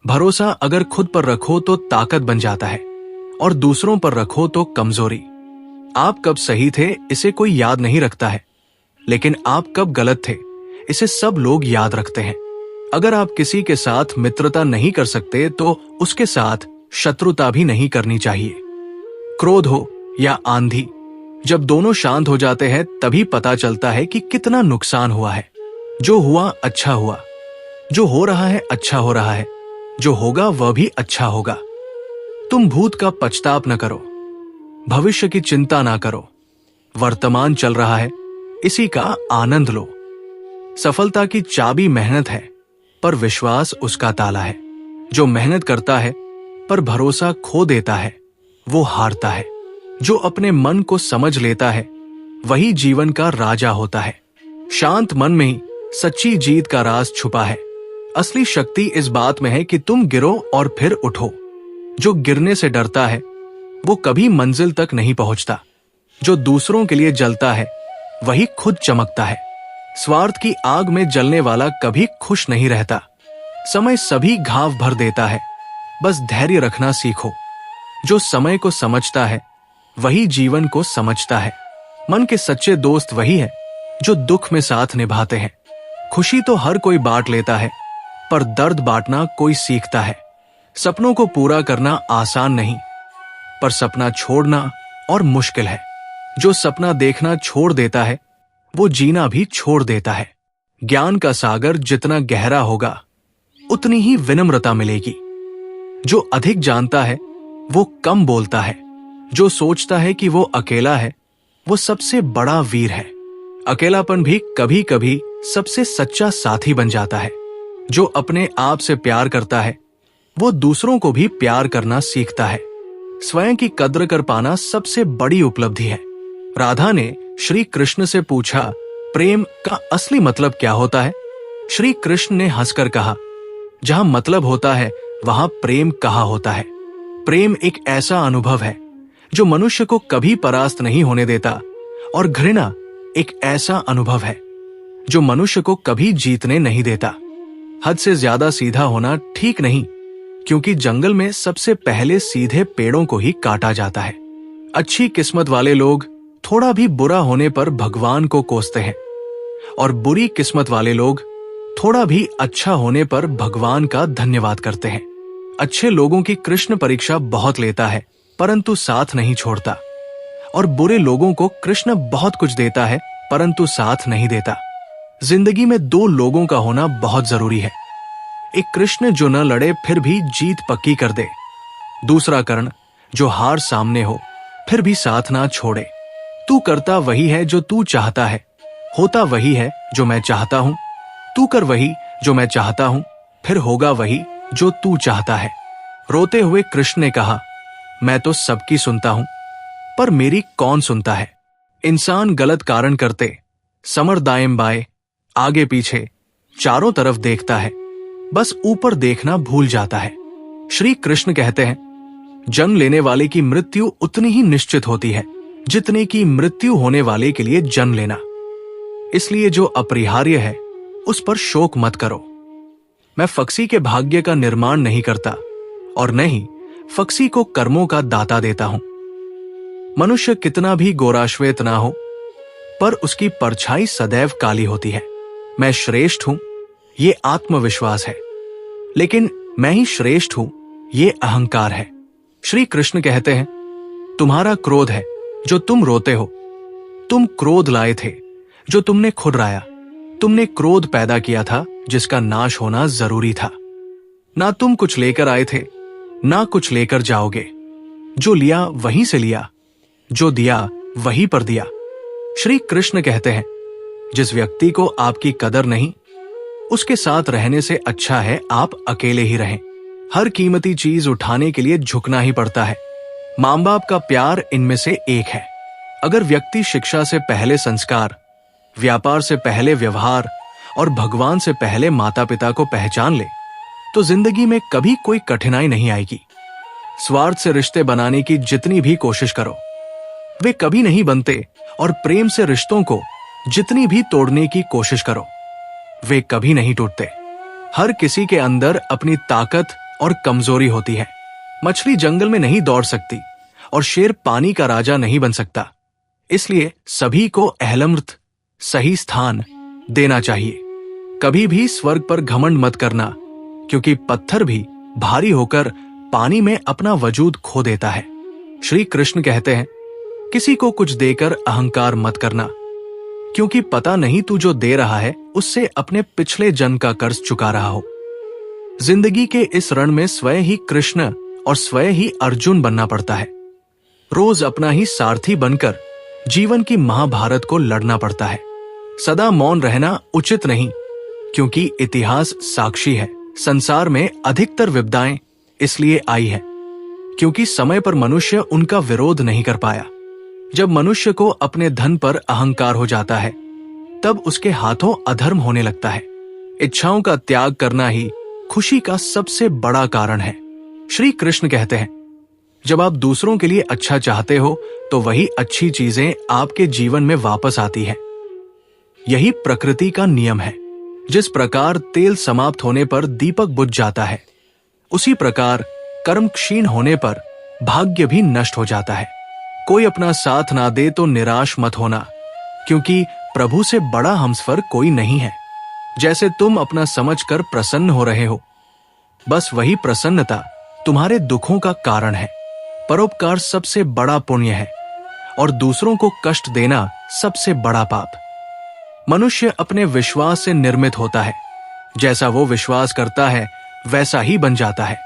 भरोसा अगर खुद पर रखो तो ताकत बन जाता है और दूसरों पर रखो तो कमजोरी। आप कब सही थे इसे कोई याद नहीं रखता है, लेकिन आप कब गलत थे इसे सब लोग याद रखते हैं। अगर आप किसी के साथ मित्रता नहीं कर सकते तो उसके साथ शत्रुता भी नहीं करनी चाहिए। क्रोध हो या आंधी, जब दोनों शांत हो जाते हैं तभी पता चलता है कि कितना नुकसान हुआ है। जो हुआ अच्छा हुआ, जो हो रहा है अच्छा हो रहा है, जो होगा वह भी अच्छा होगा। तुम भूत का पछताप न करो, भविष्य की चिंता ना करो। वर्तमान चल रहा है, इसी का आनंद लो। सफलता की चाबी मेहनत है, पर विश्वास उसका ताला है। जो मेहनत करता है पर भरोसा खो देता है वो हारता है। जो अपने मन को समझ लेता है वही जीवन का राजा होता है। शांत मन में ही सच्ची जीत का राज छुपा है। असली शक्ति इस बात में है कि तुम गिरो और फिर उठो। जो गिरने से डरता है वो कभी मंजिल तक नहीं पहुंचता। जो दूसरों के लिए जलता है वही खुद चमकता है। स्वार्थ की आग में जलने वाला कभी खुश नहीं रहता। समय सभी घाव भर देता है, बस धैर्य रखना सीखो। जो समय को समझता है वही जीवन को समझता है। मन के सच्चे दोस्त वही है जो दुख में साथ निभाते हैं। खुशी तो हर कोई बांट लेता है, पर दर्द बांटना कोई सीखता है। सपनों को पूरा करना आसान नहीं, पर सपना छोड़ना और मुश्किल है। जो सपना देखना छोड़ देता है वो जीना भी छोड़ देता है। ज्ञान का सागर जितना गहरा होगा उतनी ही विनम्रता मिलेगी। जो अधिक जानता है वो कम बोलता है। जो सोचता है कि वो अकेला है वो सबसे बड़ा वीर है। अकेलापन भी कभी कभी सबसे सच्चा साथी बन जाता है। जो अपने आप से प्यार करता है वो दूसरों को भी प्यार करना सीखता है। स्वयं की कद्र कर पाना सबसे बड़ी उपलब्धि है। राधा ने श्री कृष्ण से पूछा, प्रेम का असली मतलब क्या होता है? श्री कृष्ण ने हंसकर कहा, जहां मतलब होता है वहां प्रेम कहाँ होता है। प्रेम एक ऐसा अनुभव है जो मनुष्य को कभी परास्त नहीं होने देता, और घृणा एक ऐसा अनुभव है जो मनुष्य को कभी जीतने नहीं देता। हद से ज्यादा सीधा होना ठीक नहीं, क्योंकि जंगल में सबसे पहले सीधे पेड़ों को ही काटा जाता है। अच्छी किस्मत वाले लोग थोड़ा भी बुरा होने पर भगवान को कोसते हैं, और बुरी किस्मत वाले लोग थोड़ा भी अच्छा होने पर भगवान का धन्यवाद करते हैं। अच्छे लोगों की कृष्ण परीक्षा बहुत लेता है, परंतु साथ नहीं छोड़ता, और बुरे लोगों को कृष्ण बहुत कुछ देता है, परंतु साथ नहीं देता। जिंदगी में दो लोगों का होना बहुत जरूरी है। एक कृष्ण जो न लड़े फिर भी जीत पक्की कर दे। दूसरा कर्ण जो हार सामने हो फिर भी साथ ना छोड़े। तू करता वही है जो तू चाहता है, होता वही है जो मैं चाहता हूं। तू कर वही जो मैं चाहता हूं, फिर होगा वही जो तू चाहता है। रोते हुए कृष्ण ने कहा, मैं तो सबकी सुनता हूं, पर मेरी कौन सुनता है। इंसान गलत कारण करते समर दाएं बाएं आगे पीछे चारों तरफ देखता है, बस ऊपर देखना भूल जाता है। श्री कृष्ण कहते हैं, जन्म लेने वाले की मृत्यु उतनी ही निश्चित होती है जितने की मृत्यु होने वाले के लिए जन्म लेना। इसलिए जो अपरिहार्य है उस पर शोक मत करो। मैं फक्सी के भाग्य का निर्माण नहीं करता, और न ही फक्सी को कर्मों का दाता देता हूं। मनुष्य कितना भी गोराश्वेत ना हो, पर उसकी परछाई सदैव काली होती है। मैं श्रेष्ठ हूं ये आत्मविश्वास है, लेकिन मैं ही श्रेष्ठ हूं ये अहंकार है। श्री कृष्ण कहते हैं, तुम्हारा क्रोध है जो तुम रोते हो। तुम क्रोध लाए थे जो तुमने खुद राया। तुमने क्रोध पैदा किया था जिसका नाश होना जरूरी था। ना तुम कुछ लेकर आए थे, ना कुछ लेकर जाओगे। जो लिया वहीं से लिया, जो दिया वहीं पर दिया। श्री कृष्ण कहते हैं, जिस व्यक्ति को आपकी कदर नहीं, उसके साथ रहने से अच्छा है आप अकेले ही रहें। हर कीमती चीज उठाने के लिए झुकना ही पड़ता है। मां बाप का प्यार इनमें से एक है। अगर व्यक्ति शिक्षा से पहले संस्कार, व्यापार से पहले व्यवहार और भगवान से पहले माता पिता को पहचान ले तो जिंदगी में कभी कोई कठिनाई नहीं आएगी। स्वार्थ से रिश्ते बनाने की जितनी भी कोशिश करो वे कभी नहीं बनते, और प्रेम से रिश्तों को जितनी भी तोड़ने की कोशिश करो वे कभी नहीं टूटते। हर किसी के अंदर अपनी ताकत और कमजोरी होती है। मछली जंगल में नहीं दौड़ सकती और शेर पानी का राजा नहीं बन सकता। इसलिए सभी को अहलमर्थ, सही स्थान देना चाहिए। कभी भी स्वर्ग पर घमंड मत करना, क्योंकि पत्थर भी भारी होकर पानी में अपना वजूद खो देता है। श्री कृष्ण कहते हैं, किसी को कुछ देकर अहंकार मत करना, क्योंकि पता नहीं तू जो दे रहा है उससे अपने पिछले जन्म का कर्ज चुका रहा हो। जिंदगी के इस रण में स्वयं ही कृष्ण और स्वयं ही अर्जुन बनना पड़ता है। रोज अपना ही सारथी बनकर जीवन की महाभारत को लड़ना पड़ता है। सदा मौन रहना उचित नहीं, क्योंकि इतिहास साक्षी है। संसार में अधिकतर विपदाएं इसलिए आई है क्योंकि समय पर मनुष्य उनका विरोध नहीं कर पाया। जब मनुष्य को अपने धन पर अहंकार हो जाता है, तब उसके हाथों अधर्म होने लगता है। इच्छाओं का त्याग करना ही खुशी का सबसे बड़ा कारण है। श्री कृष्ण कहते हैं, जब आप दूसरों के लिए अच्छा चाहते हो तो वही अच्छी चीजें आपके जीवन में वापस आती है। यही प्रकृति का नियम है। जिस प्रकार तेल समाप्त होने पर दीपक बुझ जाता है, उसी प्रकार कर्म क्षीण होने पर भाग्य भी नष्ट हो जाता है। कोई अपना साथ ना दे तो निराश मत होना, क्योंकि प्रभु से बड़ा हमसफर कोई नहीं है। जैसे तुम अपना समझकर प्रसन्न हो रहे हो, बस वही प्रसन्नता तुम्हारे दुखों का कारण है। परोपकार सबसे बड़ा पुण्य है और दूसरों को कष्ट देना सबसे बड़ा पाप। मनुष्य अपने विश्वास से निर्मित होता है। जैसा वो विश्वास करता है वैसा ही बन जाता है।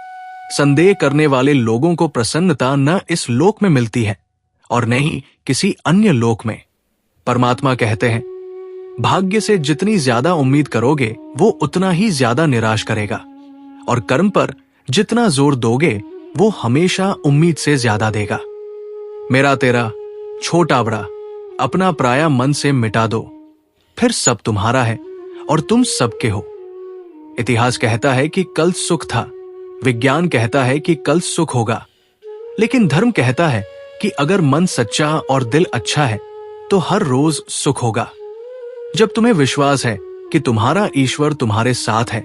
संदेह करने वाले लोगों को प्रसन्नता न इस लोक में मिलती है और न ही किसी अन्य लोक में। परमात्मा कहते हैं, भाग्य से जितनी ज्यादा उम्मीद करोगे वो उतना ही ज्यादा निराश करेगा, और कर्म पर जितना जोर दोगे वो हमेशा उम्मीद से ज्यादा देगा। मेरा तेरा, छोटा बड़ा, अपना पराया मन से मिटा दो, फिर सब तुम्हारा है और तुम सबके हो। इतिहास कहता है कि कल सुख था, विज्ञान कहता है कि कल सुख होगा, लेकिन धर्म कहता है कि अगर मन सच्चा और दिल अच्छा है तो हर रोज सुख होगा। जब तुम्हें विश्वास है कि तुम्हारा ईश्वर तुम्हारे साथ है,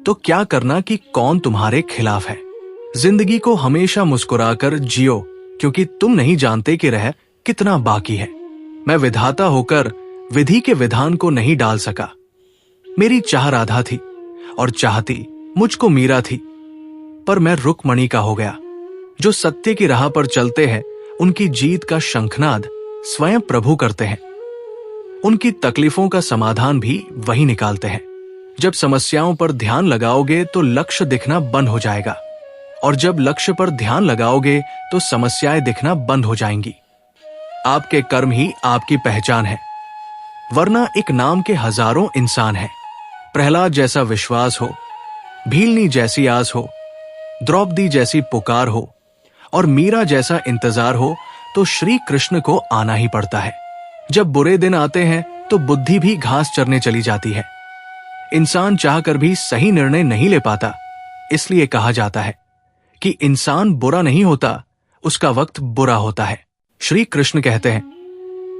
तो क्या करना कि कौन तुम्हारे खिलाफ है। जिंदगी को हमेशा मुस्कुराकर जियो, क्योंकि तुम नहीं जानते कि रह कितना बाकी है। मैं विधाता होकर विधि के विधान को नहीं डाल सका। मेरी चाह राधा थी और चाहती मुझको मीरा थी, पर मैं रुक्मणी का हो गया। जो सत्य की राह पर चलते हैं उनकी जीत का शंखनाद स्वयं प्रभु करते हैं। उनकी तकलीफों का समाधान भी वही निकालते हैं। जब समस्याओं पर ध्यान लगाओगे तो लक्ष्य दिखना बंद हो जाएगा, और जब लक्ष्य पर ध्यान लगाओगे तो समस्याएं दिखना बंद हो जाएंगी। आपके कर्म ही आपकी पहचान है, वरना एक नाम के हजारों इंसान हैं। प्रहलाद जैसा विश्वास हो, भीलनी जैसी आस हो, द्रौपदी जैसी पुकार हो और मीरा जैसा इंतजार हो, तो श्री कृष्ण को आना ही पड़ता है। जब बुरे दिन आते हैं तो बुद्धि भी घास चरने चली जाती है। इंसान चाहकर भी सही निर्णय नहीं ले पाता। इसलिए कहा जाता है कि इंसान बुरा नहीं होता, उसका वक्त बुरा होता है। श्री कृष्ण कहते हैं,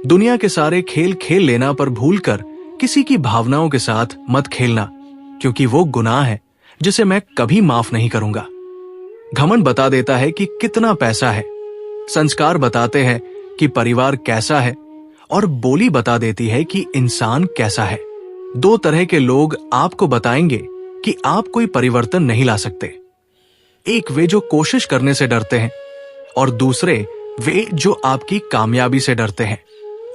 दुनिया के सारे खेल खेल लेना पर भूलकर किसी की भावनाओं के साथ मत खेलना, क्योंकि वो गुनाह है जिसे मैं कभी माफ नहीं करूंगा। घमंड बता देता है कि कितना पैसा है, संस्कार बताते हैं कि परिवार कैसा है, और बोली बता देती है कि इंसान कैसा है। दो तरह के लोग आपको बताएंगे कि आप कोई परिवर्तन नहीं ला सकते। एक वे जो कोशिश करने से डरते हैं, और दूसरे वे जो आपकी कामयाबी से डरते हैं।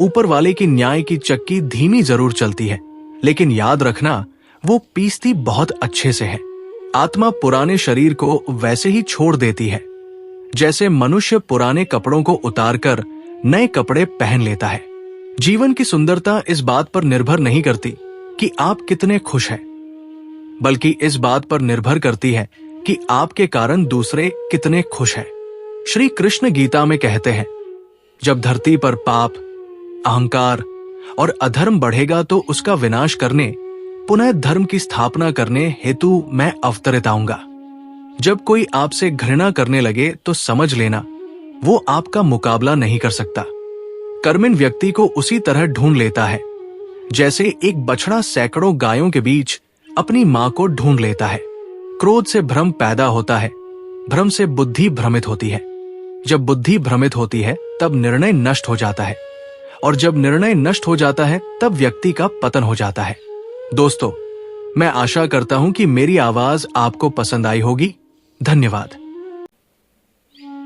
ऊपर वाले की न्याय की चक्की धीमी जरूर चलती है, लेकिन याद रखना वो पीसती बहुत अच्छे से है। आत्मा पुराने शरीर को वैसे ही छोड़ देती है जैसे मनुष्य पुराने कपड़ों को उतारकर नए कपड़े पहन लेता है। जीवन की सुंदरता इस बात पर निर्भर नहीं करती कि आप कितने खुश हैं, बल्कि इस बात पर निर्भर करती है कि आपके कारण दूसरे कितने खुश हैं। श्री कृष्ण गीता में कहते हैं, जब धरती पर पाप, अहंकार और अधर्म बढ़ेगा तो उसका विनाश करने, पुनः धर्म की स्थापना करने हेतु मैं अवतरित आऊंगा। जब कोई आपसे घृणा करने लगे तो समझ लेना वो आपका मुकाबला नहीं कर सकता। कर्मिन व्यक्ति को उसी तरह ढूंढ लेता है जैसे एक बछड़ा सैकड़ों गायों के बीच अपनी मां को ढूंढ लेता है। क्रोध से भ्रम पैदा होता है, भ्रम से बुद्धि भ्रमित होती है। जब बुद्धि भ्रमित होती है तब निर्णय नष्ट हो जाता है, और जब निर्णय नष्ट हो जाता है तब व्यक्ति का पतन हो जाता है। दोस्तों, मैं आशा करता हूं कि मेरी आवाज आपको पसंद आई होगी। धन्यवाद।